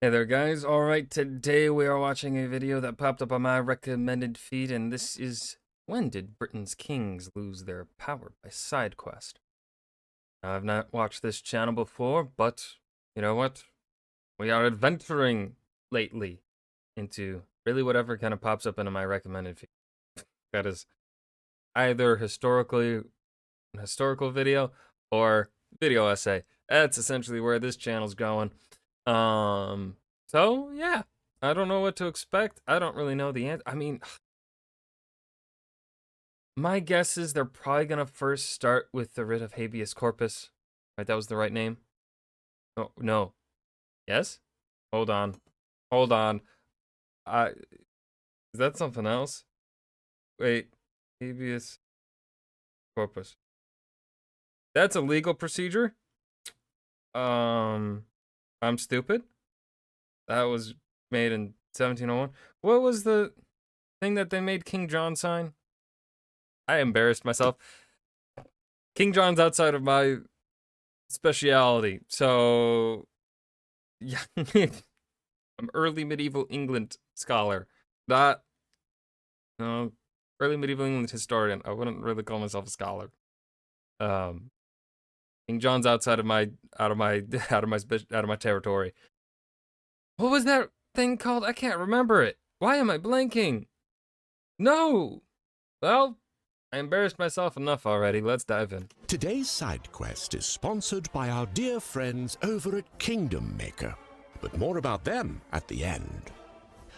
Hey there guys, alright, today we are watching a video that popped up on my recommended feed, and this is When Did Britain's Kings Lose Their Power by SideQuest. Now, I've not watched this channel before, but you know what? We are adventuring lately into really whatever kind of pops up into my recommended feed. That is either historical video or video essay. That's essentially where this channel's going. So yeah, I don't know what to expect. I don't really know the answer. I mean, my guess is they're probably gonna first start with the writ of habeas corpus. Right, that was the right name. Oh no, yes. Hold on, hold on. Is that something else? Wait, habeas corpus. That's a legal procedure. I'm stupid. That was made in 1701. What was the thing that they made King John sign? I embarrassed myself. King John's outside of my speciality, so yeah. I'm early medieval England scholar, not no early medieval England historian. I wouldn't really call myself a scholar. Um, King John's outside of my out of my territory. What was that thing called? I can't remember it. Why am I blanking? No. Well, I embarrassed myself enough already. Let's dive in. Today's side quest is sponsored by our dear friends over at Kingdom Maker, but more about them at the end.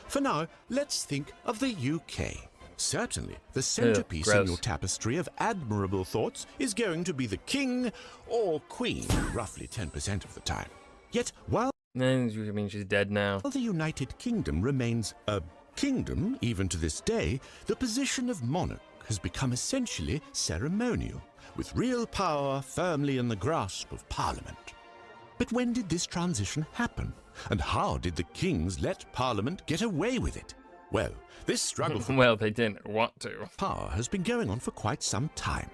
For now, let's think of the UK. Certainly, the centerpiece in your tapestry of admirable thoughts is going to be the king or queen, roughly 10% of the time. Yet, while I mean, she's dead now. the United Kingdom remains a kingdom even to this day, the position of monarch has become essentially ceremonial, with real power firmly in the grasp of Parliament. But when did this transition happen? And how did the kings let Parliament get away with it? Well, this struggle for Well, they didn't want to. power has been going on for quite some time,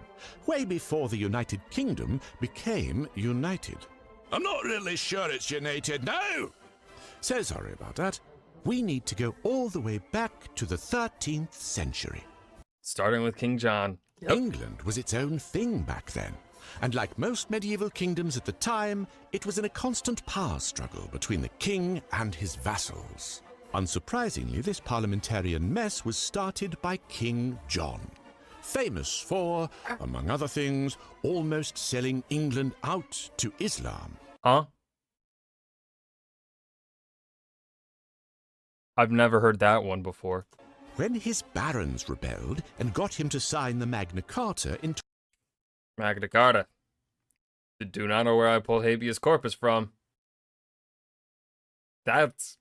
way before the United Kingdom became united. I'm not really sure it's united now. So sorry about that. We need to go all the way back to the 13th century. Starting with King John. Yep. England was its own thing back then, and like most medieval kingdoms at the time, it was in a constant power struggle between the king and his vassals. Unsurprisingly, this parliamentarian mess was started by King John, famous for, among other things, almost selling England out to Islam. Huh? I've never heard that one before. When his barons rebelled and got him to sign the Magna Carta in Magna Carta. Do not know where I pulled habeas corpus from. That's...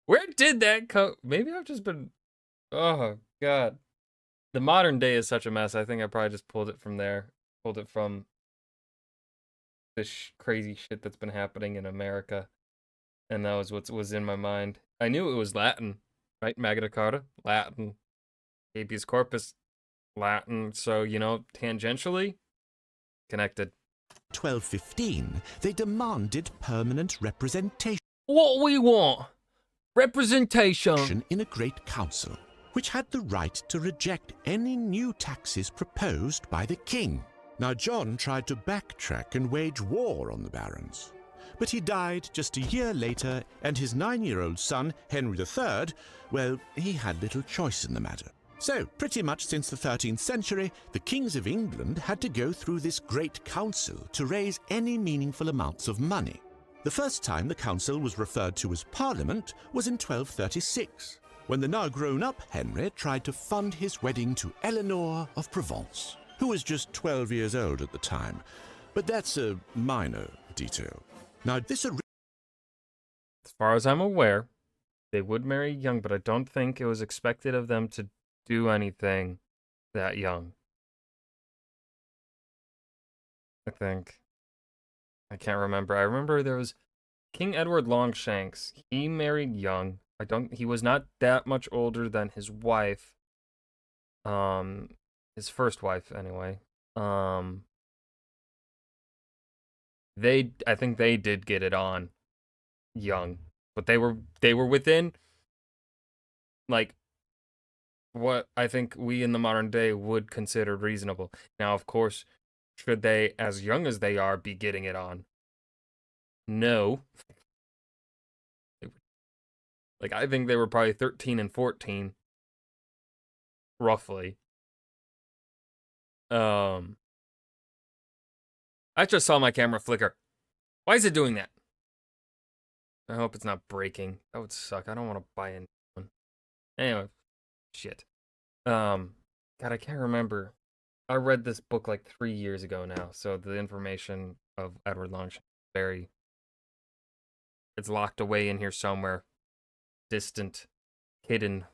Where did that come? Maybe I've just been... Oh, God. The modern day is such a mess. I think I probably just pulled it from there. Pulled it from this crazy shit that's been happening in America. And that was what was in my mind. I knew it was Latin, right? Magna Carta, Latin. Habeas corpus, Latin. So, you know, tangentially connected. 1215, they demanded permanent representation What we want? Representation. in a great council, which had the right to reject any new taxes proposed by the king. Now, John tried to backtrack and wage war on the barons, but he died just a year later, and his 9-year-old son, Henry III, well, he had little choice in the matter. So, pretty much since the 13th century, the kings of England had to go through this great council to raise any meaningful amounts of money. The first time the council was referred to as Parliament was in 1236, when the now grown-up Henry tried to fund his wedding to Eleanor of Provence, who was just 12 years old at the time. But that's a minor detail. Now, this As far as I'm aware, they would marry young, but I don't think it was expected of them to do anything that young. I think. I can't remember. I remember there was King Edward Longshanks. He married young. He was not that much older than his wife. His first wife anyway. I think they did get it on young, but they were within like what I think we in the modern day would consider reasonable. Now, of course, should they, as young as they are, be getting it on? No. Like, I think they were probably 13 and 14, roughly. I just saw my camera flicker. Why is it doing that? I hope it's not breaking. That would suck. I don't want to buy a new one. Anyway, shit. God, I can't remember. I read this book like 3 years ago now, so the information of Edward Longshanks is it's locked away in here somewhere, distant, hidden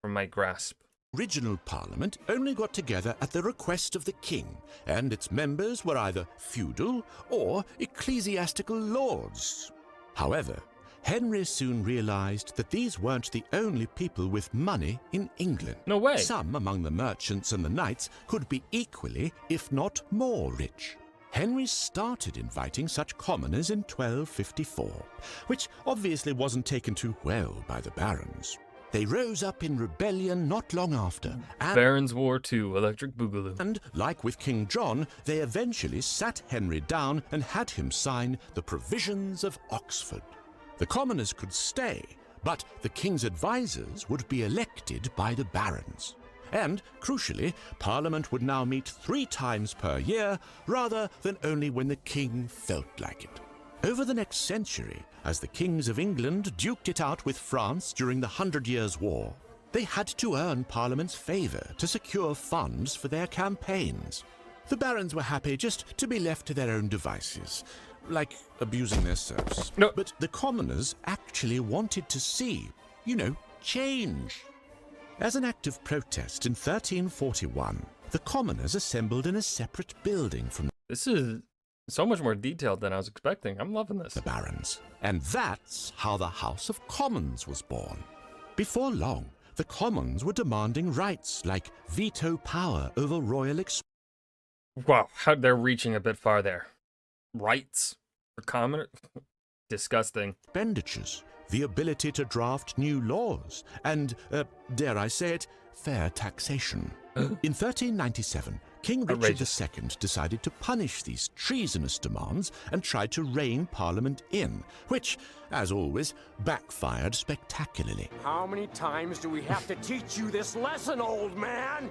from my grasp. Original Parliament only got together at the request of the king, and its members were either feudal or ecclesiastical lords. However, Henry soon realized that these weren't the only people with money in England. No way. Some among the merchants and the knights could be equally, if not more, rich. Henry started inviting such commoners in 1254, which obviously wasn't taken too well by the barons. They rose up in rebellion not long after, Barons War II, Electric Boogaloo. and, like with King John, they eventually sat Henry down and had him sign the Provisions of Oxford. The commoners could stay, but the king's advisors would be elected by the barons. And, crucially, Parliament would now meet 3 times per year, rather than only when the king felt like it. Over the next century, as the kings of England duked it out with France during the 100 Years' War, they had to earn Parliament's favour to secure funds for their campaigns. The barons were happy just to be left to their own devices, like abusing their serfs. No. But the commoners actually wanted to see, change. As an act of protest in 1341, the commoners assembled in a separate building from This is so much more detailed than I was expecting. I'm loving this. the barons. And that's how the House of Commons was born. Before long, the commons were demanding rights like veto power over royal Wow, how they're reaching a bit far there. Rights for commoners? Disgusting. expenditures, the ability to draft new laws, and, dare I say it, fair taxation. In 1397, King Richard Outrageous. II decided to punish these treasonous demands and tried to rein Parliament in, which, as always, backfired spectacularly. How many times do we have to teach you this lesson, old man?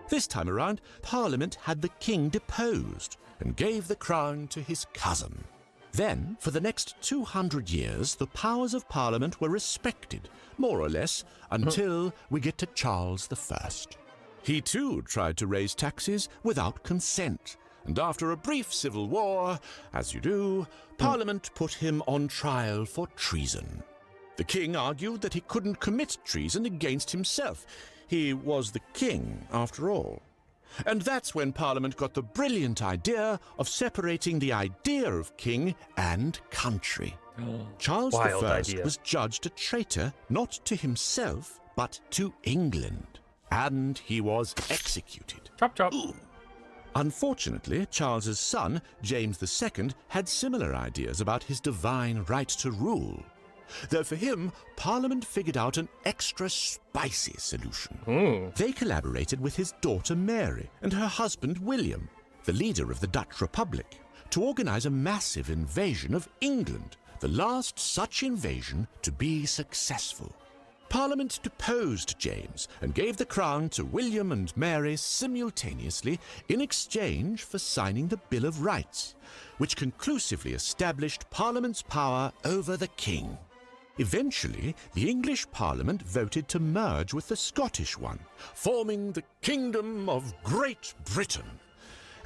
This time around, Parliament had the king deposed and gave the crown to his cousin. Then, for the next 200 years, the powers of Parliament were respected, more or less, until we get to Charles I. He too tried to raise taxes without consent, and after a brief civil war, as you do, Parliament put him on trial for treason. The king argued that he couldn't commit treason against himself. He was the king, after all. And that's when Parliament got the brilliant idea of separating the idea of king and country. Charles Wild I idea. was judged a traitor not to himself, but to England. And he was executed. Chop chop. Unfortunately, Charles's son, James II, had similar ideas about his divine right to rule. Though for him, Parliament figured out an extra spicy solution. Ooh. They collaborated with his daughter Mary and her husband William, the leader of the Dutch Republic, to organize a massive invasion of England, the last such invasion to be successful. Parliament deposed James and gave the crown to William and Mary simultaneously in exchange for signing the Bill of Rights, which conclusively established Parliament's power over the king. Eventually, the English Parliament voted to merge with the Scottish one, forming the Kingdom of Great Britain.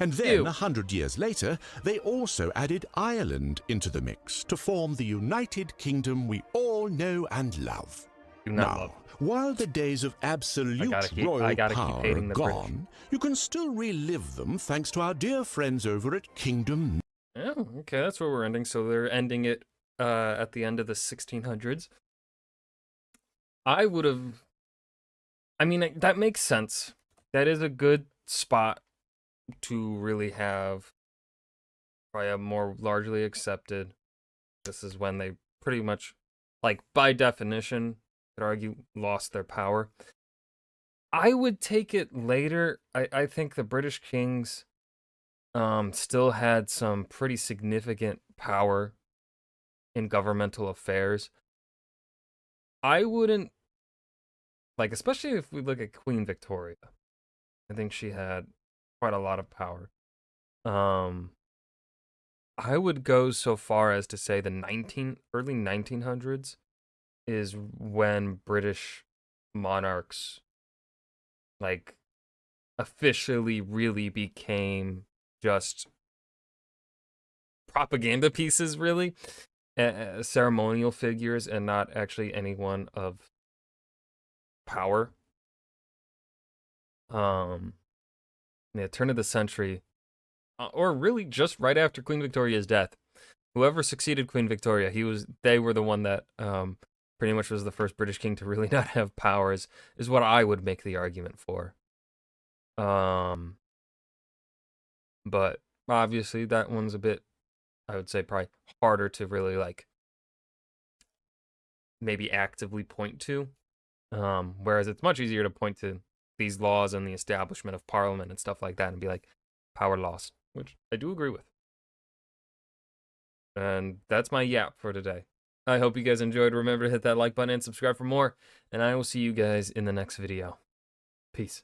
And then, Ew. 100 years later, they also added Ireland into the mix to form the United Kingdom we all know and love. Do not Now, love. while the days of absolute I royal gotta keep power hating are the British. gone, you can still relive them thanks to our dear friends over at Kingdom. Oh, okay, that's where we're ending. So they're ending it at the end of the 1600s. I would have. I mean, that makes sense. That is a good spot to really have probably more largely accepted. This is when they pretty much, like, by definition, could argue, lost their power. I would take it later. I think the British kings still had some pretty significant power in governmental affairs. I wouldn't, like, especially if we look at Queen Victoria. I think she had quite a lot of power. I would go so far as to say the early 1900s is when British monarchs, like, officially really became just propaganda pieces, really, ceremonial figures, and not actually anyone of power. The turn of the century, or really just right after Queen Victoria's death, whoever succeeded Queen Victoria, they were the one that pretty much was the first British king to really not have powers, is what I would make the argument for. But obviously that one's a bit, I would say, probably harder to really, like, maybe actively point to. Whereas it's much easier to point to these laws and the establishment of parliament and stuff like that and be like, power lost, which I do agree with. And that's my yap for today. I hope you guys enjoyed. Remember to hit that like button and subscribe for more, and I will see you guys in the next video. Peace.